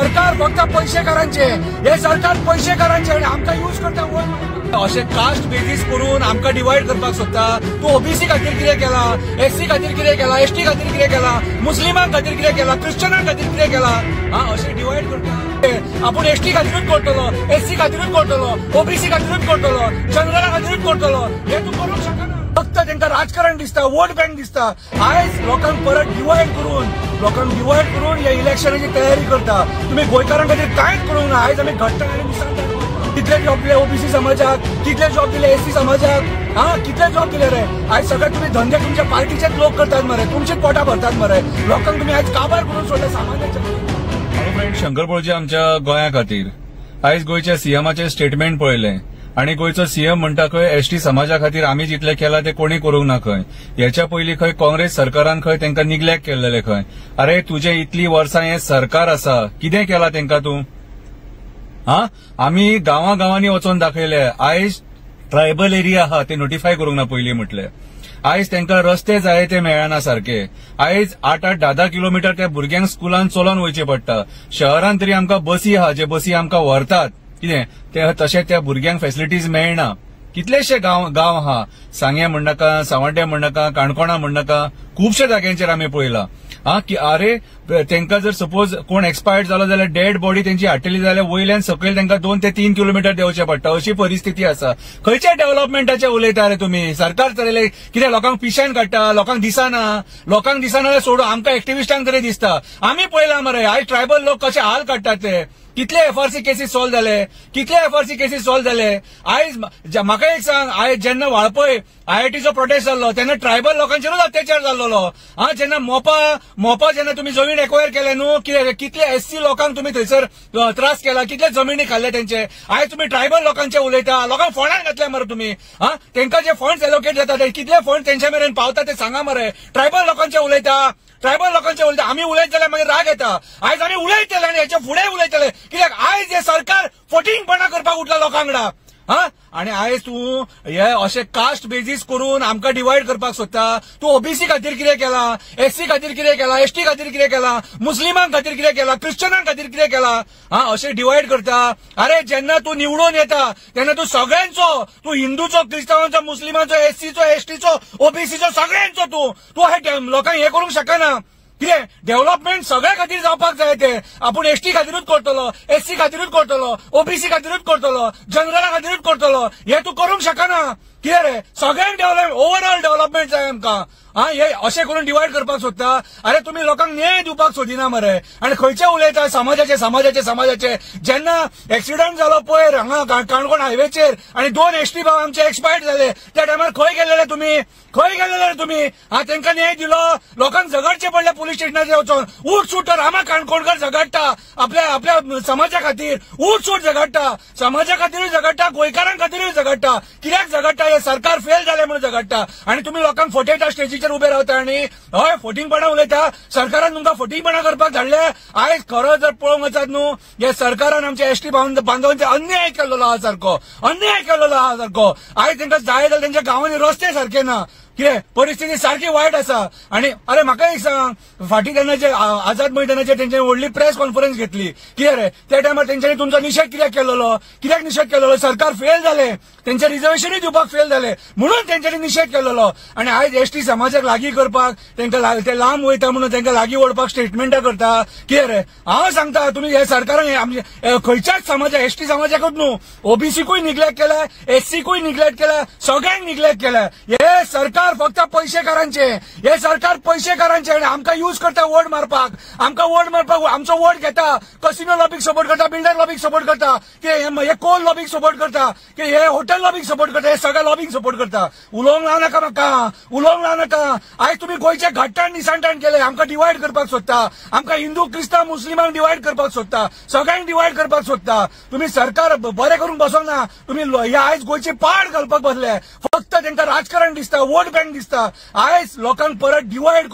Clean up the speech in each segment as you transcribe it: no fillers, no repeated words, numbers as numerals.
सरकार फक्त पैसेकारांचे, हे सरकार पैसेकारांचे आणि आमकां यूज करता वोट असे कास्ट बेजीस करून आमकां डिवायड करपाक सोदता। तू ओबीसी खातीर कितें केला, एससी खातीर कितें केला, एसटी खातीर कितें केला, मुस्लिमां खातीर कितें केला, क्रिश्चनां खातीर कितें केला, असे डिवायड करता। आपूण एसटी खातीरूच करतलो, एससी खातीरूच करतलो, ओबीसी खातीरूच करतलो, जनरला खातीरूच करतलो, हे तू करूंक शकना। फक्त तांकां राजकारण दिसता, वोट बँक दिसता। आयज लोकांक परत डिवायड करून हे इलेक्शनाची तयारी करता। तुम्ही गोंयकारां खातीर कांयच करूंक ना। आयज आमी घट्टपणाने दिसता कितले जॉब दिले ओबीसी समाजाक, कितले जॉब दिले एससी समाजाक, कितले जॉब दिले रे। आज सगळे तुम्ही धंदे तुमच्या पार्टीचेच लोक करतात मरे, तुमचीच पोटां भरतात मरे। लोकांक तुम्ही आज काबार करून सोडले सामान्याच्या। फ्रेंड शंकर पळोवचे आमच्या गोंया खातीर आयज गोंयच्या सीएमाचे स्टेटमेंट पळयले आणि गोंयचो सीएम म्हणटा खंय एसटी समाजा खातीर आमी जितले केला ते कोणी करूंक ना खंय। याच्या पयलीं खंय काँग्रेस सरकारान खंय तांकां निग्लेक्ट केल्लेले खंय। अरे तुझे इतली वर्सां हे सरकार आसा, कितें केला तांकां तूं? आमी गांवांनी वचोन दाखयले। आयज ट्रायबल एरिया आहा ते नोटिफाय करूंक ना पयलीं म्हटले। आयज तांकां रस्ते जाय ते मेळना सारखे। आयज 8-8, 10-10 किलोमीटर त्या भुरग्यांक स्कुलान चलोन वयचे पडटा। शहरान तरी आमकां बसी आहा, जे बसी आमकां व्हरतात, कितें ते तशें त्या भुरग्यांक फॅसिलिटीज मेळना। कितलेशे गांव आहा, सांग्या म्हणनाका, सावड्ड्या म्हणनाका, काणकोणा म्हणनाका, खुबशे जाग्यांचेर आमी पळयला की अरे तांकां जर सपोज कोण एक्सपायर्ड जालो जाल्यार डेड बॉडी तेंची हाडटली जाल्यार वयल्यान सकयल तांकां 2 ते 3 किलोमीटर देंवचें पडटा। अशी परिस्थिती आसा। खंयच्या डेव्हलपमेंटाचे उलयता रे तुमी? सरकार चलयले कितें लोकांक पिशान काडटा, लोकांक दिसना सोडून आमकां एक्टिविस्टांक तरी दिसता। आमी पळयला मरे आयज ट्रायबल लोक कशे हाल काडटात ते। कितले एफआरसी केसीस सॉल्व झाले। आयज म्हाका एक सांग, आयज जेन्ना वाळपय आयआयटीचो प्रोटेस्ट जाल्लो तेन्ना ट्रायबल लोकांचेरूच अत्याचार जाल्लो। जेन्ना मोपा जेन्ना तुम्ही जमीन एक्वायर केले न्हू, कितले एससी लोकांक तुम्ही थंयसर त्रास केला, कितले जमिनी खाल्ले त्यांचे। आयज तुम्ही ट्रायबल लोकांचे उलयता, लोकांक फंडान घातले मरे तुम्ही। तांकां जे फंड्स एलोकेट जातात ते कितले फंड तेंच्या मेरेन पावता ते सांगा मरे। ट्रायबल लोकांचे उलयता, आमी उलयत जाल्यार मागीर राग येता। आयज आमी उलयतले आनी हेच्या फुडें उलयतले, कित्याक आयज हे सरकार फटींगपणां करपाक उठला लोकांकडेन। आणि आयज तू हे असे कास्ट बेजीस करून आमकां डिवायड करपाक सोदता। तू ओबीसी खातीर कितें केला, एससी खातीर कितें केला, एसटी खातीर कितें केला, मुस्लिमां खातीर कितें केला, क्रिश्चनां खातीर कितें केला, असे डिवायड करता। अरे जेन्ना तू निवडून येता तेन्ना तू सगळ्यांचो, तू हिंदूचो, क्रिस्तावांचो, मुस्लिमांचो, एससीचो, एसटीचो, ओबीसीचो सगळ्यांचो तू हे लोकांक हे करूंक शकना। कितें डेव्हलपमेंट सगळ्या खातीर जावपाक जाय ते। आपूण एसटी खातीरूच करतलो, एससी खातीरूच करतलो, ओबीसी खातीरूच करतलो, जनरला खातीरूच करतलो, हे तू करूंक शकना। कितें रे सगळ्यांक ओव्हरऑल डेव्हलपमेंट जाय आमकां। हे अशें करून डिवायड करपाक सोदता। अरे तुम्ही लोकांक न्याय दिवपाक सोदिना मरे। आणि खंयचे उलयता समाजाचे जेन्ना एक्सिडंट जालो पळय हांगा काणकोण हायवेचेर आणि 2 एसटी भाव आमचे एक्सपायर्ड जाले, त्या टायमार खंय गेलेले तुम्ही? तांकां न्याय दिलो? लोकांक झगडचे पडले पुलीस स्टेशनाचेर वचोन। उठ सूट रामा काणकोणकर झगडटा आपल्या समाजा खातीर, उठ सूट झगडटा, समाजा खातीरूय झगडटा, गोंयकारां खातीरूय झगडटा। कित्याक झगडटा? हे सरकार फेल जाले म्हणून झगडटा। आणि तुम्ही लोकांक फटयता, स्टेजीचेर उबे रावता आणि हय फटींगपणां उलयता। सरकारान तुमकां फटींगपणां करपाक धाडले। आयज खरो जर पळोवंक वचत न्हू, हे सरकारान आमच्या एसटी बांधवांचे अन्याय केल्लो आहा सारको। आयज तांकां जाय जाल्यार तांच्या गांवांनी रस्ते सारखे ना। कितें परिस्थिती सारखी वायट आसा। आणि अरे म्हाका एक सांग, फाटीं तेन्नाचे आझाद मैदानाचेर तेंच्यांनी व्हडली प्रेस कॉन्फरन्स घेतली। कितें रे त्या टायमार तेंच्यांनी तुमचो निशेध कित्याक केलेलो? सरकार फेल जाले, तेंचे रिजर्वेशनूय दिवपाक फेल जाले म्हणून तेंच्यांनी निशेध केलेलो। आणि आयज एसटी समाजाक लागीं करपाक तांकां ते लांब वयता म्हणून तांकां लागीं ओडपाक स्टेटमेंटां करता। कितें रे हांव सांगता, तुम्ही हे सरकारान आमच्या खंयच्याच समाजा, एसटी समाजाकूच न्हू, ओबीसीकूय निग्लेक्ट केला, एससीकूय निग्लेक्ट केला, सगळ्यांक निग्लेक्ट केला। हे सरकार फक्त पैसेकारांचे, हे सरकार पैसेकारांचे आणि आमकां यूज करता वोट मारपाक। आमचो वोट घेता, कसिनो लॉबीक सपोर्ट करता, बिल्डर लॉबीक सपोर्ट करता, की हे कोल लॉबीक सपोर्ट करता, की हे हॉटेल लॉबीक सपोर्ट करता, हे सगळ्या लॉबीक सपोर्ट करता। उलोवंक लावनाका म्हाका, उलोवंक लावनाका। आयज तुम्ही गोंयचे घट्टाण निसांठाण केले, आमकां डिवायड करपाक सोदता, आमकां हिंदू क्रिस्तांव मुस्लिमांक डिवायड करपाक सोदता, सगळ्यांक डिवायड करपाक सोदता। तुम्ही सरकार बरें करूंक बसोंक ना, तुम्ही आयज गोंयची पाड घालपाक बसले। फक्त तांकां राजकारण दिसता, वोट बँक दिसता. आयज लोकांक परत डिवायड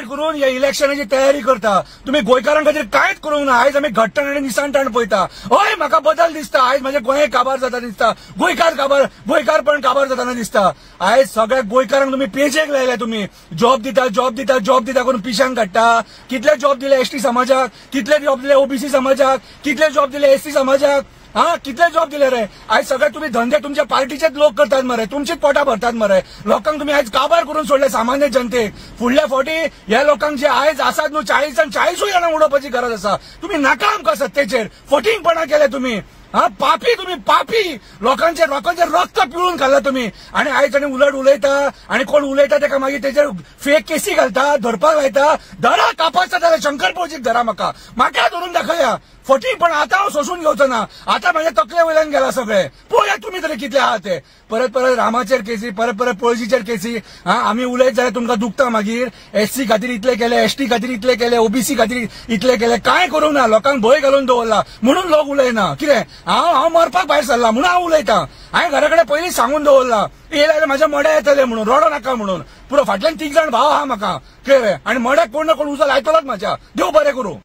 करून हे इलेक्शनाची तयारी करता. तुम्ही गोंयकारां खातीर कांयच करूंक ना. आयज आमी घट्टण आनी निसाणटाण पळयता. हय म्हाका बदल दिसता. आयज म्हाजे गोंय काबार जाता दिसता. गोंयकारपण काबार जाताना दिसता. आयज सगळ्या गोंयकारांक तुम्ही पेजेक लायल्या. तुम्ही जॉब दिता करून पिशांक काडटा. कितले जॉब दिले एसटी समाजाक, कितले जॉब दिले ओबीसी समाजाक, कितले जॉब दिले एससी समाजाक, कितले जॉब दिले रे. आयज सगळे तुम्ही धंदे तुमच्या पार्टीचेच लोक करतात मरे, तुमचीच पोटां भरतात मरे. लोकांक तुम्ही आयज काबार करून सोडले सामान्य जनतेक. फुडल्या फावटी ह्या लोकांक जे आयज आसात न्हू 40 जाणां उडोवपाची गरज आसा. तुम्ही नाका आमकां सत्तेचेर फटींगपणां केले तुम्ही. तुम्ही पापी लोकांचे रक्त पिळून खाल्ला तुम्ही. आणि आयज आनी उलट उलयता आणि कोण उलयता तेका मागीर तेचेर फेक केसी घालता, धरपाक लायता. धरा कापासता जाल्यार शंकर पळोवचीक धरा. म्हाका धरून दाखया. फटींगपण आता हांव सोसून घेवचो ना. आता म्हाज्या तकले वयल्यान गेला सगळे. पळोवया तुम्ही तरी कितले आहात ते. परत रामाचेर केसी, परत पळशीचेर केसी. आमी उलयत जाल्यार तुमकां दुखता मागीर. एससी खातीर इतले केले, एसटी खातीर इतले केले, ओबीसी खातीर इतले केले. कांय करूंक ना. लोकांक भंय घालून दवरला म्हणून लोक उलयना. कितें हांव मरपाक भायर सरला म्हणून हांव उलयतां. हांवें घरा कडेन पयलींच सांगून दवरला येयल्यार म्हाज्या मड्या येतले म्हणून. रडो नाका म्हणून. पुरो फाटल्यान 3 जाण भाव आहा म्हाका. कितें आणि मड्याक कोण ना कोण उजो लायतलोच म्हाज्या. देव बरें करूं.